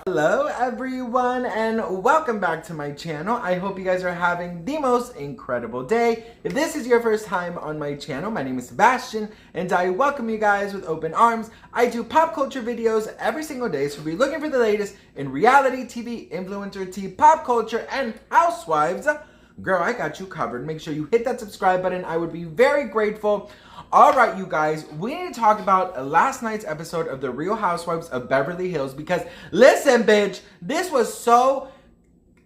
Hello everyone and welcome back to my channel. I hope you guys are having the most incredible day. If this is your first time on my channel, my name is Sebastian and I welcome you guys with open arms. I do pop culture videos every single day, so be looking for the latest in reality TV, influencer tea, pop culture, and housewives. Girl, I got you covered. Make sure you hit that subscribe button. I would be very grateful. All right, you guys, we need to talk about last night's episode of The Real Housewives of Beverly Hills because, listen, bitch, this was so...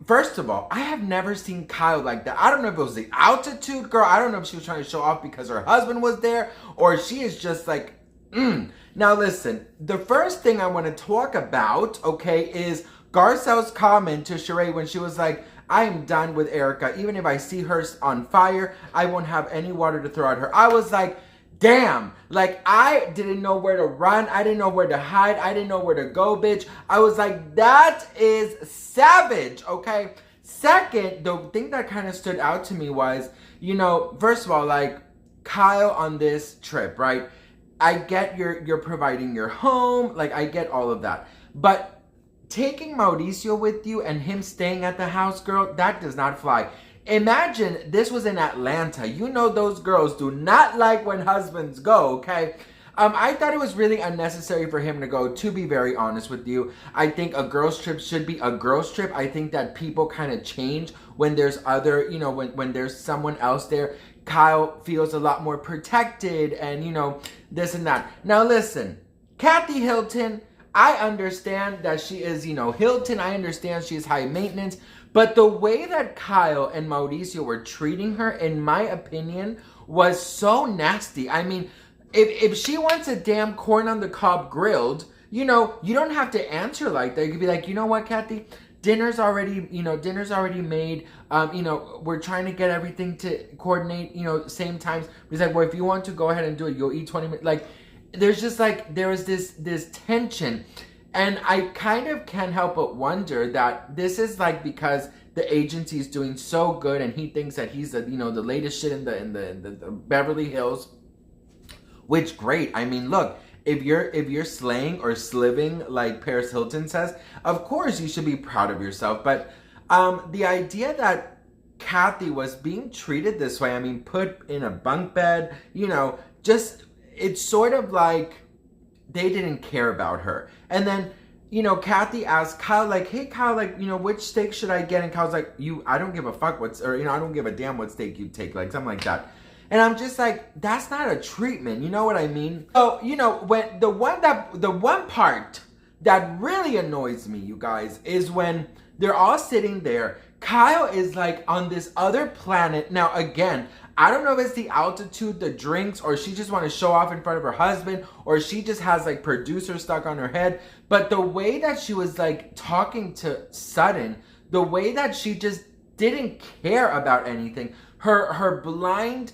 First of all, I have never seen Kyle like that. I don't know if it was the altitude, girl. I don't know if she was trying to show off because her husband was there or she is just like, Now, listen, the first thing I want to talk about, okay, is Garcelle's comment to Sheree when she was like, I am done with Erika. Even if I see her on fire, I won't have any water to throw at her. I was like, damn, like I didn't know where to run. I didn't know where to hide. I didn't know where to go, bitch. I was like, that is savage, okay? Second, the thing that kind of stood out to me was, you know, first of all, like Kyle on this trip, right? I get you're providing your home, like I get all of that. But taking Mauricio with you and him staying at the house, girl, that does not fly. Imagine this was in Atlanta. You know those girls do not like when husbands go, okay? I thought it was really unnecessary for him to go, to be very honest with you. I think a girl's trip should be a girl's trip. I think that people kind of change when there's other, you know, when there's someone else there. Kyle feels a lot more protected and, you know, this and that. Now listen, Kathy Hilton, I understand that she is, you know, Hilton. I understand she is high maintenance. But the way that Kyle and Mauricio were treating her, in my opinion, was so nasty. I mean, if she wants a damn corn on the cob grilled, you know, you don't have to answer like that. You could be like, you know what, Kathy? Dinner's already made. You know, we're trying to get everything to coordinate, you know, same times. He's like, well, if you want to go ahead and do it, you'll eat 20 minutes. Like, there's just like, there was this tension. And I kind of can't help but wonder that this is like because the agency is doing so good and he thinks that he's the, you know, the latest shit in the Beverly Hills, which great. I mean, look, if you're slaying or sliving like Paris Hilton says, of course you should be proud of yourself. But the idea that Kathy was being treated this way, I mean, put in a bunk bed, you know, just, it's sort of like they didn't care about her. And then, you know, Kathy asked Kyle, like, hey, Kyle, like, you know, which steak should I get? And Kyle's like, I don't give a fuck or, you know, I don't give a damn what steak you take, like, something like that. And I'm just like, that's not a treatment. You know what I mean? So, you know, when the one part that really annoys me, you guys, is when they're all sitting there. Kyle is like on this other planet. Now, again, I don't know if it's the altitude, the drinks, or she just want to show off in front of her husband, or she just has like producer stuck on her head. But the way that she was like talking to Sutton, the way that she just didn't care about anything, her blind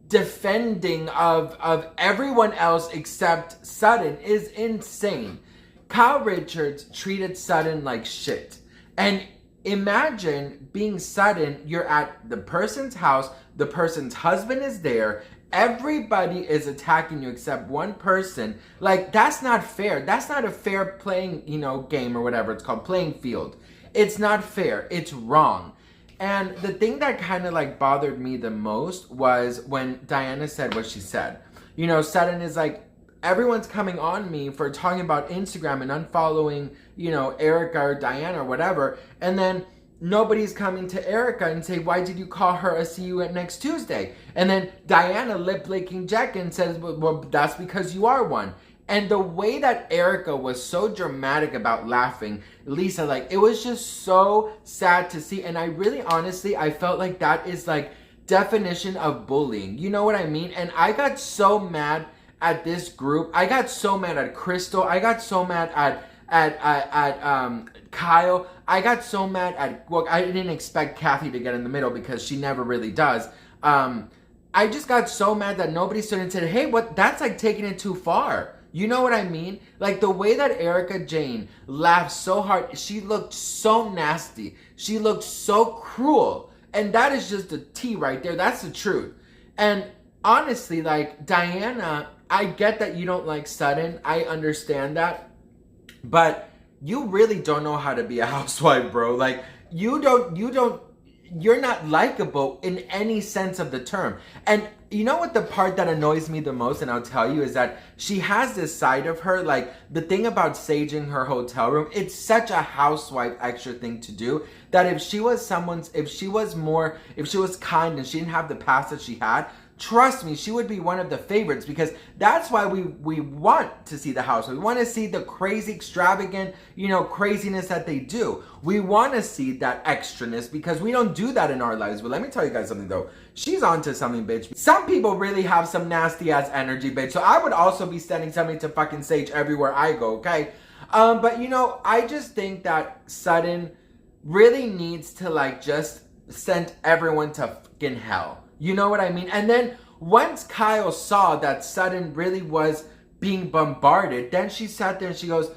defending of everyone else except Sutton is insane. Kyle Richards treated Sutton like shit. And imagine being Sutton, you're at the person's house, the person's husband is there, everybody is attacking you except one person. Like, that's not fair. That's not a fair playing, you know, game or whatever it's called, playing field. It's not fair. It's wrong. And the thing that kind of like bothered me the most was when Diana said what she said. You know, Sutton is like, everyone's coming on me for talking about Instagram and unfollowing, you know, Erika or Diana or whatever. And then nobody's coming to Erika and say, why did you call her a see you at next Tuesday? And then Diana lip-licking Jenkins says, well, that's because you are one. And the way that Erika was so dramatic about laughing, Lisa, like, it was just so sad to see. And I really, honestly, I felt like that is like definition of bullying. You know what I mean? And I got so mad at this group. I got so mad at Crystal. I got so mad at Kyle. I got so mad at, well, I didn't expect Kathy to get in the middle because she never really does. I just got so mad that nobody stood and said, hey, what, that's like taking it too far. You know what I mean? Like the way that Erika Jayne laughed so hard, she looked so nasty. She looked so cruel. And that is just the tea right there. That's the truth. And honestly, like, Diana, I get that you don't like Sutton. I understand that. But you really don't know how to be a housewife, bro. Like, you're not likable in any sense of the term. And you know what the part that annoys me the most, and I'll tell you, is that she has this side of her, like the thing about saging her hotel room, it's such a housewife extra thing to do, that if she was kind and she didn't have the past that she had, trust me, she would be one of the favorites, because that's why we want to see the house. We want to see the crazy, extravagant, craziness that they do. We want to see that extraness, because we don't do that in our lives. But let me tell you guys something though. She's onto something, bitch. Some people really have some nasty ass energy, bitch. So I would also be sending somebody to fucking sage everywhere I go, okay? But I just think that Sutton really needs to like just send everyone to fucking hell. You know what I mean? And then once Kyle saw that Sutton really was being bombarded, then she sat there and she goes,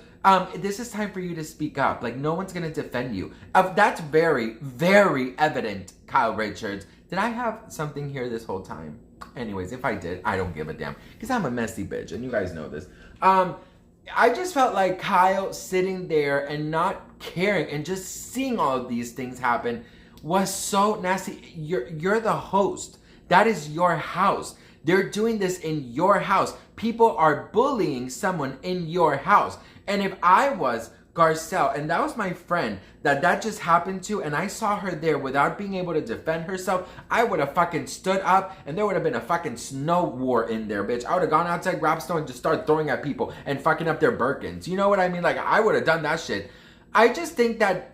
this is time for you to speak up. Like, no one's going to defend you. That's very, very evident, Kyle Richards. Did I have something here this whole time? Anyways, if I did, I don't give a damn, because I'm a messy bitch, and you guys know this. I just felt like Kyle sitting there and not caring and just seeing all of these things happen was so nasty. You're the host. That is your house. They're doing this in your house. People are bullying someone in your house. And if I was Garcelle, and that was my friend that just happened to, and I saw her there without being able to defend herself, I would have fucking stood up, and there would have been a fucking snow war in there, bitch. I would have gone outside, grabbed snow, and just started throwing at people and fucking up their Birkins. You know what I mean? Like, I would have done that shit. I just think that,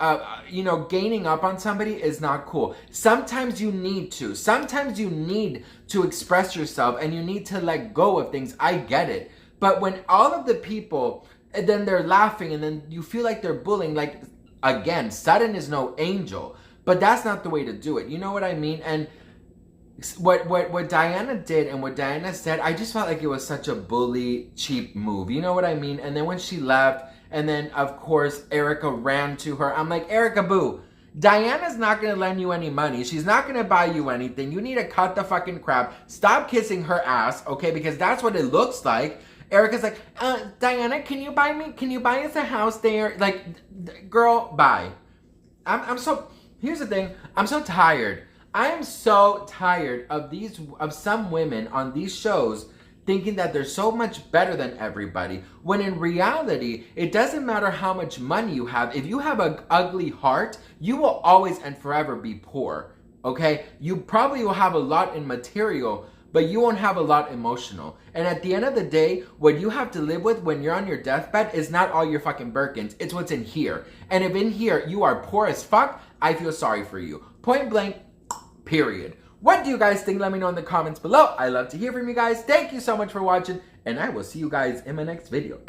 gaining up on somebody is not cool. Sometimes you need to. Sometimes you need to express yourself and you need to let go of things. I get it. But when all of the people, and then they're laughing and then you feel like they're bullying, like, again, Sutton is no angel. But that's not the way to do it. You know what I mean? And what Diana did and what Diana said, I just felt like it was such a bully, cheap move. You know what I mean? And then when she left, and then, of course, Erika ran to her. I'm like, Erika, boo, Diana's not going to lend you any money. She's not going to buy you anything. You need to cut the fucking crap. Stop kissing her ass, okay? Because that's what it looks like. Erika's like, Diana, can you buy us a house there? Like, girl, bye. Here's the thing. I'm so tired. I am so tired of some women on these shows thinking that they're so much better than everybody, when in reality, it doesn't matter how much money you have. If you have an ugly heart, you will always and forever be poor, okay? You probably will have a lot in material, but you won't have a lot emotional. And at the end of the day, what you have to live with when you're on your deathbed is not all your fucking Birkins, it's what's in here. And if in here you are poor as fuck, I feel sorry for you. Point blank, period. What do you guys think? Let me know in the comments below. I love to hear from you guys. Thank you so much for watching, and I will see you guys in my next video.